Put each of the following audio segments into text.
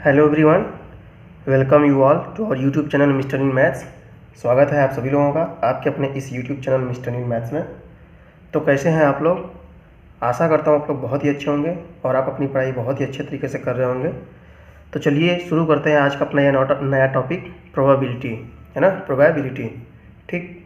Hello everyone, welcome you all to our YouTube channel mister in maths. स्वागत है आप सभी लोगों का आपके अपने इस YouTube channel mister in maths में। तो कैसे हैं आप लोग? आशा करता हूँ आप लोग बहुत ही अच्छे होंगे और आप अपनी पढ़ाई बहुत ही अच्छे तरीके से कर रहे होंगे। तो चलिए शुरू करते हैं आज का अपना नया टॉपिक, प्रोबेबिलिटी, है ना, प्रोबेबिलिटी। ठीक,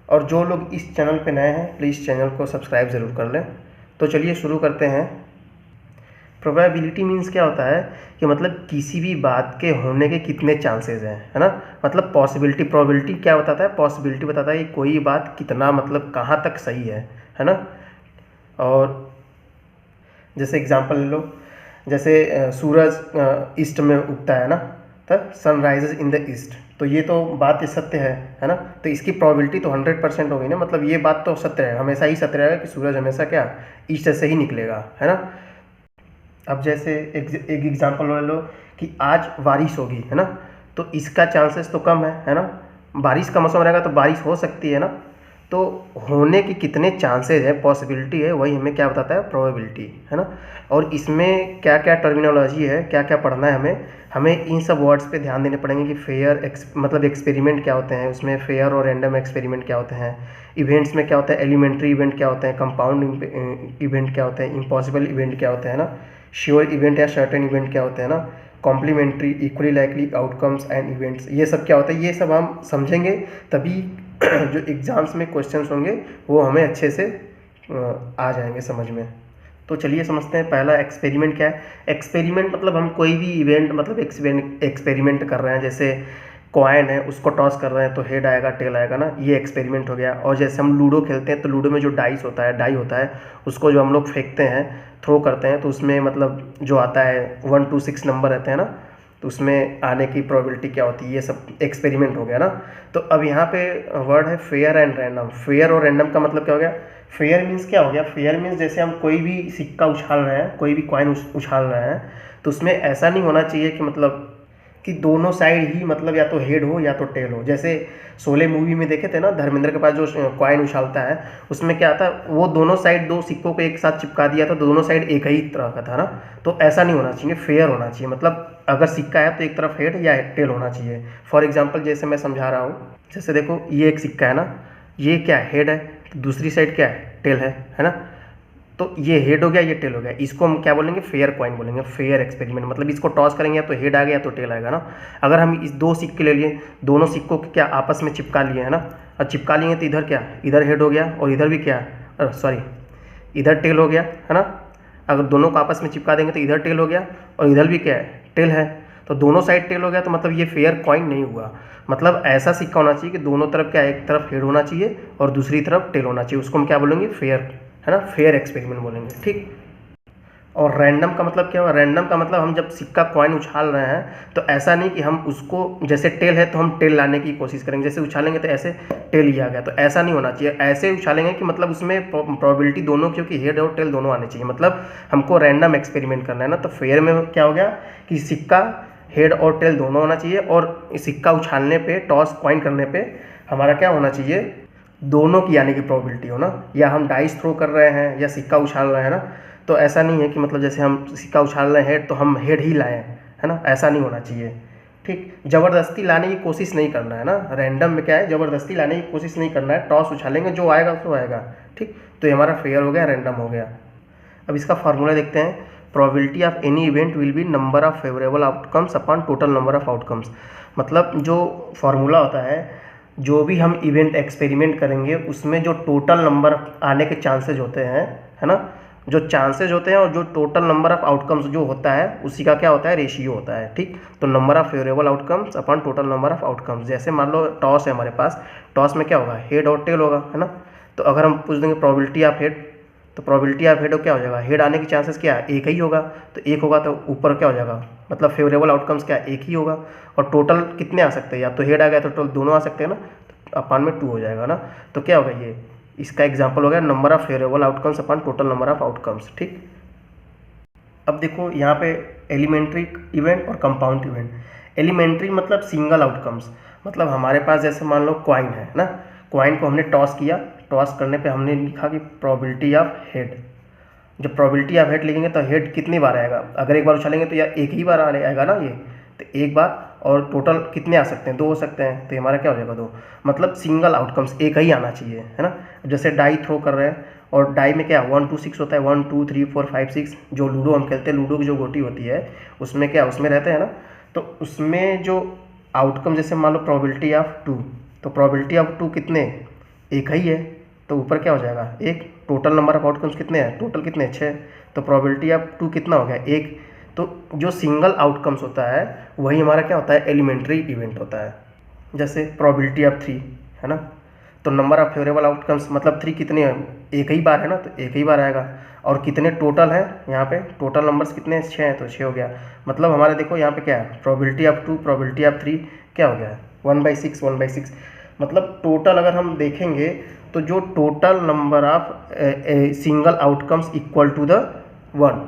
और जो लोग इस चैनल पे नए हैं प्लीज़ चैनल को सब्सक्राइब ज़रूर कर लें। तो चलिए शुरू करते हैं। प्रोबेबिलिटी मीन्स क्या होता है कि मतलब किसी भी बात के होने के कितने चांसेस हैं, है ना। मतलब पॉसिबिलिटी, प्रोबेबिलिटी क्या बताता है? पॉसिबिलिटी बताता है कि कोई बात कितना मतलब कहाँ तक सही है ना। और जैसे एग्जांपल ले लो, जैसे सूरज ईस्ट में उगता है ना, तब सनराइजेज इन द ईस्ट, तो ये तो बात सत्य है ना। तो इसकी प्रोबेबिलिटी तो 100% होगी ना, मतलब ये बात तो सत्य है, हमेशा ही सत्य रहेगा कि सूरज हमेशा क्या ईस्ट से ही निकलेगा, है ना। अब जैसे एक एग्जांपल ले लो कि आज बारिश होगी, है ना, तो इसका चांसेस तो कम है ना। बारिश का मौसम रहेगा तो बारिश हो सकती है ना। तो होने की कितने चांसेस है, पॉसिबिलिटी है, वही हमें क्या बताता है? प्रोबेबिलिटी, है ना। और इसमें क्या क्या टर्मिनोलॉजी है, क्या क्या पढ़ना है हमें इन सब वर्ड्स पे ध्यान देने पड़ेंगे कि फेयर मतलब एक्सपेरिमेंट क्या होते हैं, उसमें फेयर और रैंडम एक्सपेरिमेंट क्या होते हैं, इवेंट्स में क्या होता है, एलिमेंट्री इवेंट क्या होते हैं, कंपाउंड इवेंट क्या होते हैं, इम्पॉसिबल इवेंट क्या होते हैं ना, श्योर इवेंट या सर्टेन इवेंट क्या होते हैं ना, complementary, equally likely outcomes and events, ये सब क्या होता है, ये सब हम समझेंगे तभी जो एग्ज़ाम्स में क्वेश्चंस होंगे वो हमें अच्छे से आ जाएंगे समझ में। तो चलिए समझते हैं पहला एक्सपेरिमेंट क्या है। एक्सपेरिमेंट मतलब हम कोई भी इवेंट मतलब एक्सपेरिमेंट कर रहे हैं, जैसे कॉइन है उसको टॉस कर रहे हैं तो हेड आएगा टेल आएगा ना, ये एक्सपेरिमेंट हो गया। और जैसे हम लूडो खेलते हैं तो लूडो में जो डाई होता है उसको जो हम लोग फेंकते हैं, थ्रो करते हैं, तो उसमें मतलब जो आता है 1 to 6 नंबर रहते हैं ना, तो उसमें आने की प्रोबेबिलिटी क्या होती है, ये सब एक्सपेरिमेंट हो गया ना। तो अब यहाँ पे वर्ड है फेयर एंड रैंडम। फेयर और रैंडम का मतलब क्या हो गया? फेयर मीन्स क्या हो गया? फेयर मीन्स जैसे हम कोई भी सिक्का उछाल रहे हैं, कोई भी कॉइन उछाल रहे हैं, तो उसमें ऐसा नहीं होना चाहिए कि मतलब कि दोनों साइड ही मतलब या तो हेड हो या तो टेल हो। जैसे शोले मूवी में देखे थे ना, धर्मेंद्र के पास जो कॉइन उछालता है उसमें क्या था, वो दोनों साइड दो सिक्कों को एक साथ चिपका दिया था, दोनों साइड एक ही तरह का था ना। तो ऐसा नहीं होना चाहिए, फेयर होना चाहिए। मतलब अगर सिक्का है तो एक तरफ हेड या टेल होना चाहिए। फॉर एग्जाम्पल जैसे मैं समझा रहा हूँ, जैसे देखो ये एक सिक्का है ना, ये क्या है? हेड है, तो दूसरी साइड क्या है? टेल है ना। तो ये हेड हो गया, ये टेल हो गया, इसको हम क्या बोलेंगे? फेयर कॉइन बोलेंगे, फेयर एक्सपेरिमेंट। मतलब इसको टॉस करेंगे या तो हेड आ गया या तो टेल आएगा ना। अगर हम इस दो सिक्के ले लिए, दोनों सिक्कों को क्या आपस में चिपका लिए, है ना, और चिपका लिए तो इधर क्या, इधर हेड हो गया और इधर भी क्या, सॉरी इधर टेल हो गया, है ना। अगर दोनों को आपस में चिपका देंगे तो इधर टेल हो गया और इधर भी क्या है, टेल है। तो दोनों साइड टेल हो गया, तो मतलब ये फेयर कॉइन नहीं हुआ। मतलब ऐसा सिक्का होना चाहिए कि दोनों तरफ क्या, एक तरफ हेड होना चाहिए और दूसरी तरफ टेल होना चाहिए, उसको हम क्या बोलेंगे? फेयर, है ना, फेयर एक्सपेरिमेंट बोलेंगे। ठीक। और रैंडम का मतलब क्या हुआ? रैंडम का मतलब हम जब सिक्का कॉइन उछाल रहे हैं तो ऐसा नहीं कि हम उसको, जैसे टेल है तो हम टेल लाने की कोशिश करेंगे, जैसे उछालेंगे तो ऐसे टेल ही आ गया, तो ऐसा नहीं होना चाहिए। ऐसे उछालेंगे कि मतलब उसमें प्रोबेबिलिटी दोनों, क्योंकि हेड और टेल दोनों आने चाहिए, मतलब हमको रैंडम एक्सपेरिमेंट करना है ना। तो फेयर में क्या हो गया कि सिक्का हेड और टेल दोनों होना चाहिए, और सिक्का उछालने पे, टॉस कॉइन करने पे हमारा क्या होना चाहिए? दोनों की आने की प्रोबेबिलिटी हो ना। या हम डाइस थ्रो कर रहे हैं या सिक्का उछाल रहे हैं ना, तो ऐसा नहीं है कि मतलब जैसे हम सिक्का उछाल रहे हैं तो हम हेड ही लाएं, है ना, ऐसा नहीं होना चाहिए। ठीक, ज़बरदस्ती लाने की कोशिश नहीं करना है ना। रैंडम में क्या है, ज़बरदस्ती लाने की कोशिश नहीं करना है, टॉस उछालेंगे जो आएगा तो आएगा। ठीक, तो ये हमारा फेयर हो गया, रैंडम हो गया। अब इसका फार्मूला देखते हैं। Probability of any event will be number of favourable outcomes upon total number of outcomes. मतलब जो फार्मूला होता है, जो भी हम इवेंट एक्सपेरिमेंट करेंगे उसमें जो टोटल नंबर आने के चांसेज होते हैं, है ना, जो चांसेज होते हैं और जो टोटल नंबर ऑफ आउटकम्स जो होता है उसी का क्या होता है? रेशियो होता है। ठीक, तो number of favourable outcomes upon total number of outcomes. जैसे मान लो टॉस है हमारे पास, टॉस में क्या होगा? हेड और टेल होगा, है ना। तो अगर हम पूछ देंगे प्रोबेबिलिटी ऑफ हेड, तो प्रोबेबिलिटी ऑफ हेड क्या हो जाएगा? हेड आने की चांसेस क्या है? एक ही होगा, तो एक होगा तो ऊपर क्या हो जाएगा? मतलब फेवरेबल आउटकम्स क्या है? एक ही होगा। और टोटल कितने आ सकते हैं? या तो हेड आ गया तो टोटल दोनों आ सकते हैं ना, तो अपान में 2 हो जाएगा ना। तो क्या होगा? ये इसका एग्जाम्पल हो गया number of favourable outcomes upon total number of outcomes. ठीक, अब देखो यहाँ पे एलिमेंट्री इवेंट और कंपाउंड इवेंट। एलिमेंट्री मतलब सिंगल आउटकम्स, मतलब हमारे पास जैसे मान लो कॉइन है ना, कॉइन को हमने टॉस किया, टॉस करने पे हमने लिखा कि प्रोबेबिलिटी ऑफ हेड, जब प्रोबेबिलिटी ऑफ हेड लिखेंगे तो हेड कितनी बार आएगा, अगर एक बार उछालेंगे तो यार एक ही बार आएगा ना ये, तो एक बार, और टोटल कितने आ सकते हैं, 2 हो सकते हैं, तो हमारा क्या हो जाएगा 2, मतलब सिंगल आउटकम्स एक ही आना चाहिए, है ना। जैसे डाई थ्रो कर रहे हैं, और डाई में क्या 1 2 6 होता है, 1 2 3 4 5 6, जो लूडो हम खेलते हैं, लूडो की जो गोटी होती है उसमें क्या उसमें रहते हैं ना, तो उसमें जो आउटकम जैसे मान लो प्रोबेबिलिटी ऑफ 2, तो प्रोबेबिलिटी ऑफ 2 कितने, एक ही है, तो ऊपर क्या हो जाएगा एक, टोटल नंबर ऑफ आउटकम्स कितने हैं, टोटल कितने 6, तो प्रोबेबिलिटी ऑफ 2 कितना हो गया एक, तो जो सिंगल आउटकम्स होता है वही हमारा क्या होता है एलिमेंट्री इवेंट होता है। जैसे प्रोबेबिलिटी ऑफ 3 है ना, तो नंबर ऑफ फेवरेबल आउटकम्स मतलब 3 कितने हैं, एक ही बार है ना, तो एक ही बार आएगा, और कितने टोटल हैं यहाँ पे, टोटल नंबर्स कितने हैं 6 हैं, तो 6 हो गया, मतलब हमारे देखो यहाँ पे क्या है प्रोबेबिलिटी ऑफ 2 प्रोबेबिलिटी ऑफ 3 क्या हो गया 1/6 1/6, मतलब टोटल अगर हम देखेंगे तो जो total number of single outcomes equal to the 1,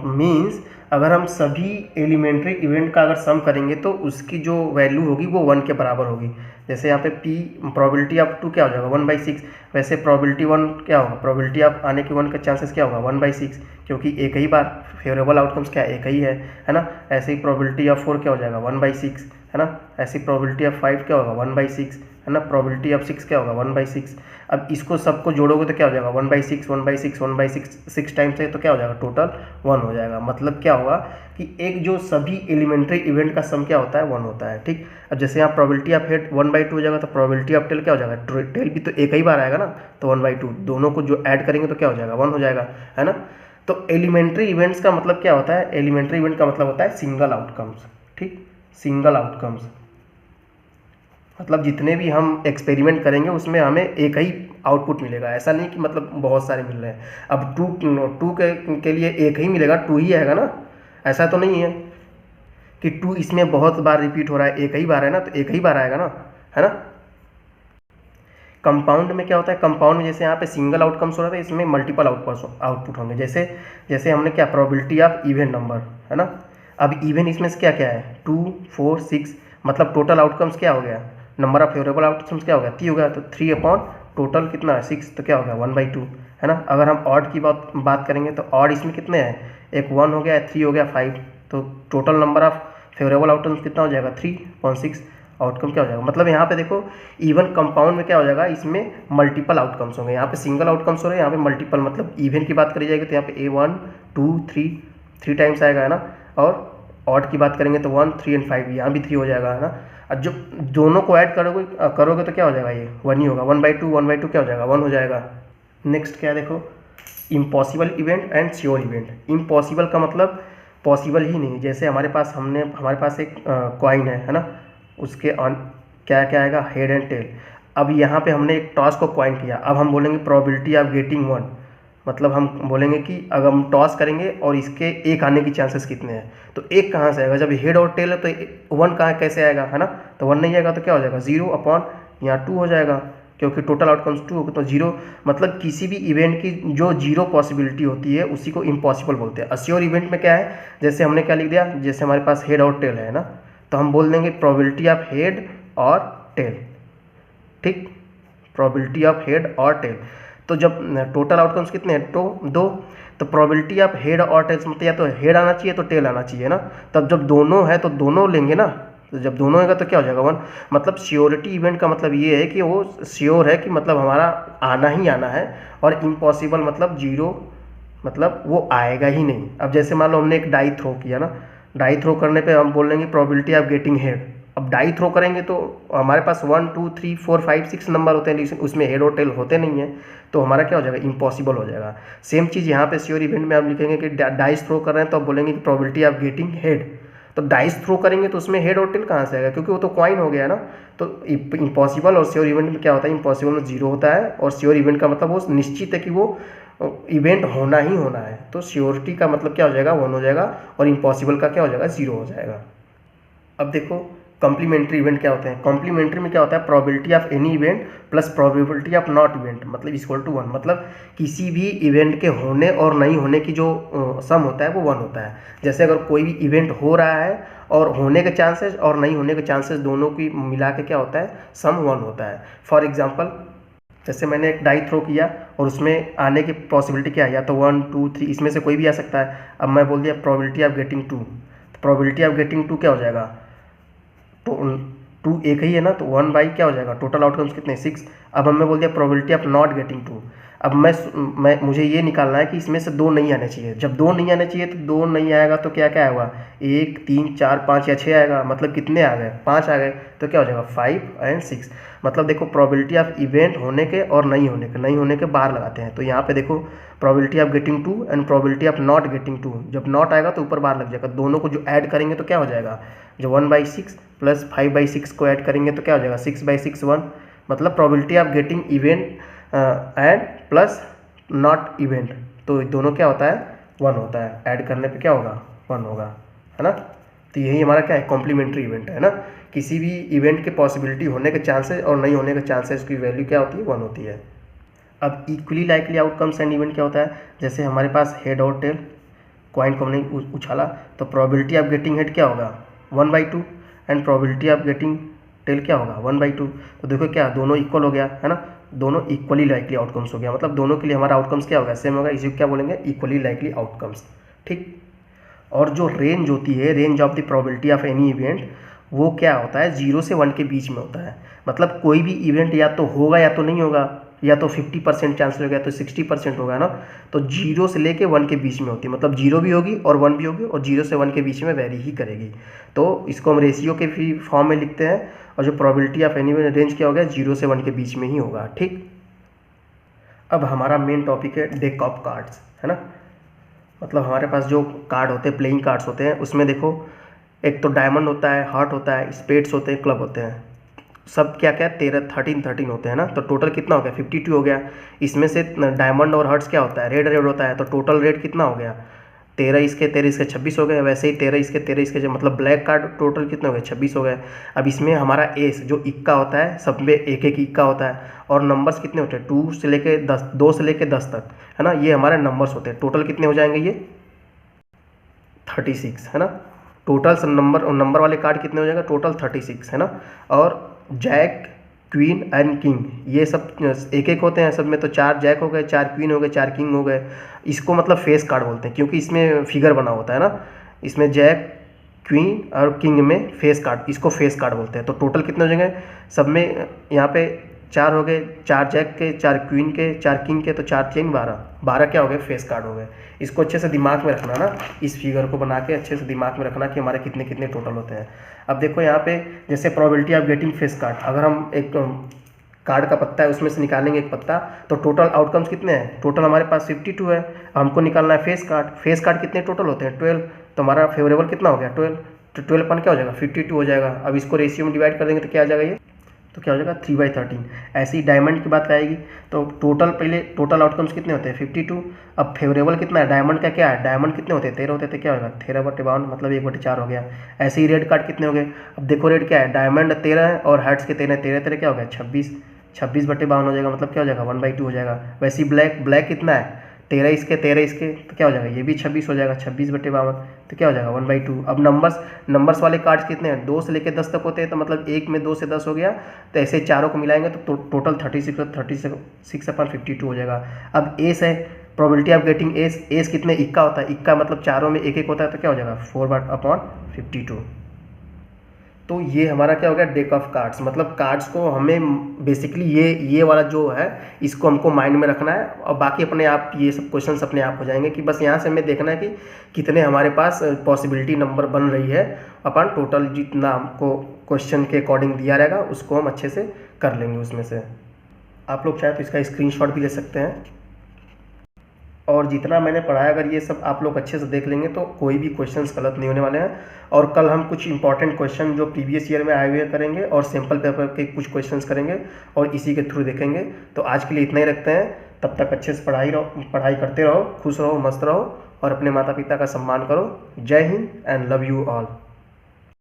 means अगर हम सभी एलिमेंट्री इवेंट का अगर सम करेंगे तो उसकी जो वैल्यू होगी वो 1 के बराबर होगी। जैसे यहाँ पे p प्रोबेबिलिटी ऑफ 2 क्या हो जाएगा 1/6, वैसे प्रोबेबिलिटी 1 क्या होगा, प्रोबेबिलिटी ऑफ आने के 1 का चांसेस क्या होगा 1/6, क्योंकि एक ही बार फेवरेबल आउटकम्स क्या एक ही है ना। ऐसे ही प्रोबेबिलिटी ऑफ 4 क्या हो जाएगा 1/6, है ना। ऐसी प्रोबेबिलिटी ऑफ 5 क्या होगा 1/6, है ना। प्रोबेबिलिटी ऑफ 6 क्या होगा 1/6। अब इसको सबको जोड़ोगे तो क्या हो जाएगा 1/6 1/6 1/6 6 टाइम्स है, तो क्या हो जाएगा टोटल 1 हो जाएगा। मतलब क्या होगा कि एक जो सभी एलिमेंट्री इवेंट का सम क्या होता है 1 होता है, ठीक। अब जैसे यहाँ प्रोबेबिलिटी ऑफ हेड 1/2 हो जाएगा, तो प्रोबेबिलिटी ऑफ टेल क्या हो जाएगा, टेल भी तो एक ही बार आएगा ना, तो 1/2, दोनों को जो ऐड करेंगे तो क्या हो जाएगा 1 हो जाएगा, है ना। तो एलिमेंट्री इवेंट्स का मतलब क्या होता है, एलिमेंट्री इवेंट का मतलब होता है सिंगल आउटकम्स, ठीक, सिंगल आउटकम्स, मतलब जितने भी हम एक्सपेरिमेंट करेंगे उसमें हमें एक ही आउटपुट मिलेगा, ऐसा नहीं कि मतलब बहुत सारे मिल रहे हैं। अब टू के लिए एक ही मिलेगा, 2 ही आएगा ना, ऐसा तो नहीं है कि 2 इसमें बहुत बार रिपीट हो रहा है, एक ही बार है ना, तो एक ही बार आएगा ना, है ना। कंपाउंड में क्या होता है, कंपाउंड में जैसे यहाँ पे सिंगल आउटकम्स हो रहा था, इसमें मल्टीपल आउटपुट होंगे। जैसे जैसे हमने क्या प्रोबेबिलिटी ऑफ इवन नंबर, है ना। अब इवन इसमें से क्या क्या है 2 4 6, मतलब टोटल आउटकम्स क्या हो गया, नंबर ऑफ फेवरेबल आउटकम्स क्या हो गया 3 हो गया, तो 3 अपॉन टोटल कितना है 6, तो क्या हो गया 1/2, है ना। अगर हम ऑड की बात करेंगे तो ऑड इसमें कितने हैं, एक 1 हो गया, 3 हो गया 5, तो total number of favourable outcomes कितना हो जाएगा 3/6, आउटकम क्या हो जाएगा। मतलब यहाँ पे देखो इवन कंपाउंड में क्या हो जाएगा, इसमें मल्टीपल आउटकम्स होंगे, यहाँ पे सिंगल आउटकम्स हो रहे हैं, यहाँ पे मल्टीपल, मतलब इवन की बात करी जाएगी तो यहाँ पे A1 2 3 टाइम्स आएगा, है ना। और ऑड की बात करेंगे तो 1 3 एंड 5, यहाँ भी 3 हो जाएगा, है ना। और जब दोनों को ऐड करोगे तो क्या हो जाएगा, ये 1 ही होगा, 1/2 क्या हो जाएगा 1 हो जाएगा। नेक्स्ट क्या देखो, impossible event and sure event. Impossible का मतलब पॉसिबल ही नहीं, जैसे हमारे पास एक कॉइन है ना, उसके ऑन क्या क्या आएगा हेड एंड टेल। अब यहाँ पे हमने एक टॉस को कॉइन किया, अब हम बोलेंगे प्रोबेबिलिटी ऑफ गेटिंग 1, मतलब हम बोलेंगे कि अगर हम टॉस करेंगे और इसके एक आने की चांसेस कितने हैं, तो एक कहाँ से आएगा, जब हेड और टेल है तो 1 कहाँ कैसे आएगा, है ना। तो 1 नहीं आएगा तो क्या हो जाएगा 0 अपॉन यहाँ 2 हो जाएगा, क्योंकि टोटल आउटकम्स 2 होगा, तो 0, मतलब किसी भी इवेंट की जो 0 पॉसिबिलिटी होती है उसी को इम्पॉसिबल बोलते हैं। अश्योर इवेंट में क्या है, जैसे हमने क्या लिख दिया, जैसे हमारे पास हेड और टेल है ना, तो हम बोल देंगे प्रोबेबिलिटी ऑफ हेड और टेल, ठीक, प्रोबेबिलिटी ऑफ हेड और टेल। तो जब टोटल आउटकम्स कितने हैं, तो 2, तो प्रोबेबिलिटी ऑफ हेड और टेल मतलब या तो हेड आना चाहिए तो टेल आना चाहिए ना। तब जब दोनों है तो दोनों लेंगे ना, तो जब दोनों होगा तो क्या हो जाएगा 1। मतलब श्योरिटी इवेंट का मतलब ये है कि वो श्योर है कि मतलब हमारा आना ही आना है, और इम्पॉसिबल मतलब 0, मतलब वो आएगा ही नहीं। अब जैसे मान लो हमने एक डाई थ्रो किया ना, डाई थ्रो करने पे हम बोल देंगे प्रोबेबिलिटी ऑफ गेटिंग हेड। अब डाई थ्रो करेंगे तो हमारे पास 1 2 3 4 5 6 नंबर होते हैं, लेकिन उसमें हेड और टेल होते नहीं हैं, तो हमारा क्या हो जाएगा इम्पॉसिबल हो जाएगा। सेम चीज़ यहाँ पे श्योर इवेंट में आप लिखेंगे कि डाइस थ्रो कर रहे हैं तो आप बोलेंगे कि प्रोबेबिलिटी ऑफ गेटिंग हेड। तो डाइस थ्रो करेंगे तो उसमें हेड और टेल कहाँ से आएगा, क्योंकि वो तो कॉइन हो गया ना। तो इम्पॉसिबल और श्योर इवेंट में क्या होता है, इम्पॉसिबल में 0 होता है, और श्योर इवेंट का मतलब वो निश्चित है कि वो इवेंट होना ही होना है। तो श्योरिटी का मतलब क्या हो जाएगा 1 हो जाएगा, और इम्पॉसिबल का क्या हो जाएगा 0 हो जाएगा। अब देखो कॉम्प्लीमेंट्री इवेंट क्या होते हैं। कॉम्प्लीमेंट्री में क्या होता है, probability of any event plus probability of not event, मतलब इक्वल टू 1। मतलब किसी भी इवेंट के होने और नहीं होने की जो सम होता है वो 1 होता है। जैसे अगर कोई भी इवेंट हो रहा है और होने के चांसेस और नहीं होने के चांसेस दोनों की मिला के क्या होता है सम 1 होता है। फॉर एग्जाम्पल जैसे मैंने एक डाई थ्रो किया और उसमें आने की पॉसिबिलिटी क्या है, या तो 1 2 3 इसमें से कोई भी आ सकता है। अब मैं बोल दिया प्रोबेबिलिटी ऑफ गेटिंग 2, तो प्रोबेबिलिटी ऑफ गेटिंग 2 क्या हो जाएगा, तो 2 एक ही है ना, तो 1 बाई क्या हो जाएगा, टोटल आउटकम्स कितने 6। अब हमने बोल दिया प्रोबेबिलिटी ऑफ नॉट गेटिंग 2। अब मैं मुझे ये निकालना है कि इसमें से 2 नहीं आने चाहिए। जब 2 नहीं आने चाहिए तो 2 नहीं आएगा तो क्या क्या आएगा, 1 3 4 5 या 6 आएगा। मतलब कितने आ गए, 5 आ गए, तो क्या हो जाएगा 5 और 6। मतलब देखो प्रोबेबिलिटी ऑफ इवेंट होने के और नहीं होने के बार लगाते हैं। तो यहाँ पे देखो probability of getting 2 and probability of not getting 2। जब नॉट आएगा तो ऊपर बार लग जाएगा, दोनों को जो ऐड करेंगे तो क्या हो जाएगा, जो 1/6 प्लस 5/6 को ऐड करेंगे तो क्या हो जाएगा 6/6 1। मतलब probability of getting event and plus not event, तो दोनों क्या होता है 1 होता है, ऐड करने पे क्या होगा 1 होगा, है ना। तो यही हमारा क्या है कॉम्प्लीमेंट्री इवेंट है ना। किसी भी इवेंट के पॉसिबिलिटी होने के चांसेस और नहीं होने के चांसेस की वैल्यू क्या होती है 1 होती है। अब equally likely outcomes and event क्या होता है, जैसे हमारे पास हेड और टेल, कॉइन को हमने उछाला तो प्रोबेबिलिटी ऑफ गेटिंग हेड क्या होगा 1/2 and probability of getting tail क्या होगा 1/2। तो देखो क्या दोनों इक्वल हो गया है ना, दोनों इक्वली लाइकली आउटकम्स हो गया। मतलब दोनों के लिए हमारा आउटकम्स क्या होगा सेम होगा, इसी को क्या बोलेंगे इक्वली लाइकली आउटकम्स, ठीक। और जो रेंज होती है, range of the probability of any event, वो क्या होता है 0 से 1 के बीच में होता है। मतलब कोई भी इवेंट या तो होगा या तो नहीं होगा, या तो 50% चांस हो गया तो 60% होगा ना। तो 0 से लेके 1 के बीच में होती है, मतलब 0 भी होगी और 1 भी होगी और 0 से 1 के बीच में वेरी ही करेगी। तो इसको हम रेशियो के फॉर्म में लिखते हैं। और जो प्रोबेबिलिटी ऑफ एनी रेंज क्या हो गया 0 से 1 के बीच में ही होगा, ठीक। अब हमारा मेन टॉपिक है डेक ऑफ कार्ड्स, है ना। मतलब हमारे पास जो कार्ड होते हैं प्लेइंग कार्ड्स होते हैं, उसमें देखो एक तो डायमंड होता है, हार्ट होता है, स्पेड्स होते हैं, क्लब होते हैं, सब क्या क्या 13 होते हैं ना। तो टोटल कितना हो गया 52 हो गया। इसमें से डायमंड और हार्ट्स क्या होता है रेड होता है, तो टोटल रेड कितना हो गया 13 इसके 26 हो गए। वैसे ही 13 इसके जो मतलब ब्लैक कार्ड टोटल कितने हो गए 26 हो गए। अब इसमें हमारा एस जो इक्का होता है, सब में एक एक इक्का होता है, और नंबर्स कितने होते हैं 2 से लेके 10, 2 से लेके 10 तक, है ना। ये हमारे नंबर्स होते हैं। टोटल कितने हो जाएंगे ये 36, है ना। टोटल नंबर वाले कार्ड कितने हो जाएगा टोटल 36, है ना। और जैक क्वीन एंड किंग ये सब एक एक होते हैं सब में, तो 4 जैक हो गए, 4 क्वीन हो गए, 4 किंग हो गए। इसको मतलब फेस कार्ड बोलते हैं क्योंकि इसमें फिगर बना होता है ना। इसमें जैक क्वीन और किंग में फेस कार्ड, इसको फेस कार्ड बोलते हैं। तो टोटल कितने हो जाएंगे सब में, यहाँ पे 4 हो गए, 4 जैक के, 4 क्वीन के, 4 किंग के, तो 4 3 12 क्या हो गए फेस कार्ड हो गए। इसको अच्छे से दिमाग में रखना ना, इस फिगर को बना के अच्छे से दिमाग में रखना कि हमारे कितने कितने टोटल होते हैं। अब देखो यहाँ पे जैसे probability of getting face card, अगर हम एक कार्ड का पत्ता है उसमें से निकालेंगे एक पत्ता, तो टोटल आउटकम्स कितने हैं, टोटल हमारे पास 52 है। हमको निकालना है फेस कार्ड, फेस कार्ड कितने टोटल होते हैं 12, तो हमारा फेवरेबल कितना हो गया 12, तो 12 अपन क्या हो जाएगा 52 हो जाएगा। अब इसको रेशियो में डिवाइड कर देंगे तो क्या आ जाएगा ये, तो क्या हो जाएगा 3/13। ऐसे ही डायमंड की बात आएगी तो टोटल पहले टोटल आउटकम्स कितने होते हैं 52। अब फेवरेबल कितना है, डायमंड का क्या है, डायमंड कितने होते हैं 13 होते थे, क्या होगा 13/52 मतलब 1/4 हो गया। ऐसे ही रेड कार्ड कितने हो गए, अब देखो रेड क्या है, डायमंड 13 है और हार्ट्स के 13 क्या हो गया 26/52 हो जाएगा, मतलब क्या हो जाएगा 1/2 हो जाएगा। वैसे ही ब्लैक कितना है 13 इसके तो क्या हो जाएगा ये भी 26 हो जाएगा 26/52, तो क्या हो जाएगा 1/2। अब नंबर्स वाले कार्ड्स कितने हैं 2 से लेकर 10 तक होते हैं, तो मतलब एक में 2 से 10 हो गया, तो ऐसे चारों को मिलाएंगे तो टोटल 36/52 हो जाएगा। अब एस है, प्रोबेबिलिटी ऑफ गेटिंग एस कितने इक्का होता है, इक्का मतलब चारों में एक एक होता है, तो क्या हो जाएगा 4/52। तो ये हमारा क्या हो गया डेक ऑफ कार्ड्स। मतलब कार्ड्स को हमें बेसिकली ये वाला जो है इसको हमको माइंड में रखना है, और बाकी अपने आप ये सब क्वेश्चंस अपने आप हो जाएंगे कि बस यहाँ से हमें देखना है कि कितने हमारे पास पॉसिबिलिटी नंबर बन रही है। अपन टोटल जितना हमको क्वेश्चन के अकॉर्डिंग दिया रहेगा उसको हम अच्छे से कर लेंगे उसमें से। आप लोग चाहे तो इसका स्क्रीनशॉट भी ले सकते हैं। और जितना मैंने पढ़ाया अगर ये सब आप लोग अच्छे से देख लेंगे तो कोई भी क्वेश्चंस गलत नहीं होने वाले हैं। और कल हम कुछ इंपॉर्टेंट क्वेश्चन जो प्रीवियस ईयर में आए हुए करेंगे और सैम्पल पेपर के कुछ क्वेश्चंस करेंगे और इसी के थ्रू देखेंगे। तो आज के लिए इतना ही रखते हैं, तब तक अच्छे से पढ़ाई करते रहो, खुश रहो, मस्त रहो और अपने माता पिता का सम्मान करो। जय Hind and love you all.